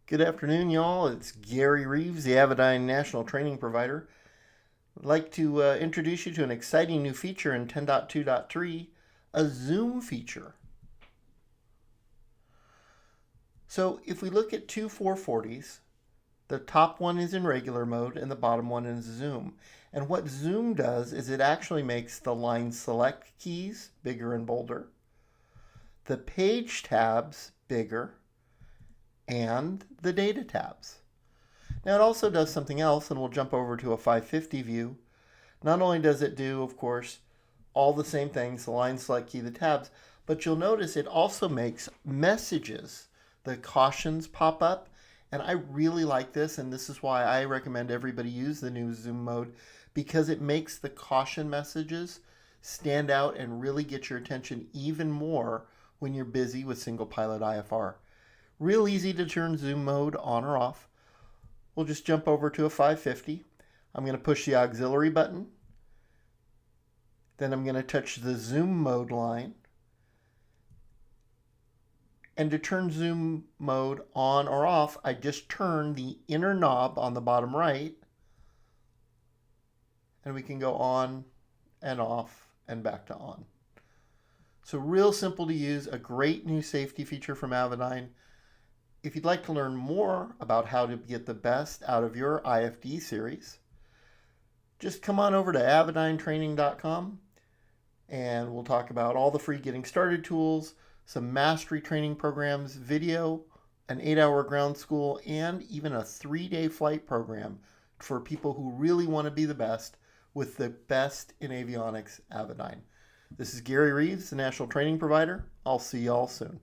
Good afternoon, y'all. It's Gary Reeves, the Avidyne National Training Provider. I'd like to introduce you to an exciting new feature in 10.2.3, a zoom feature. So if we look at two 440s, the top one is in regular mode and the bottom one is zoom. And what zoom does is it actually makes the line select keys bigger and bolder, the page tabs bigger, and the data tabs. Now it also does something else, and we'll jump over to a 550 view. Not only does it do, of course, all the same things, the line select key, the tabs, but you'll notice it also makes messages. The cautions pop up, and I really like this, and this is why I recommend everybody use the new zoom mode, because it makes the caution messages stand out and really get your attention even more when you're busy with single pilot IFR. Real easy to turn zoom mode on or off. We'll just jump over to a 550. I'm going to push the auxiliary button. Then I'm going to touch the zoom mode line. And to turn zoom mode on or off, I just turn the inner knob on the bottom right. And we can go on and off and back to on. So real simple to use, a great new safety feature from Avidyne. If you'd like to learn more about how to get the best out of your IFD series, just come on over to avidynetraining.com and we'll talk about all the free getting started tools, some mastery training programs, video, an 8-hour ground school, and even a 3-day flight program for people who really want to be the best with the best in avionics, Avidyne. This is Gary Reeves, the National Training Provider. I'll see y'all soon.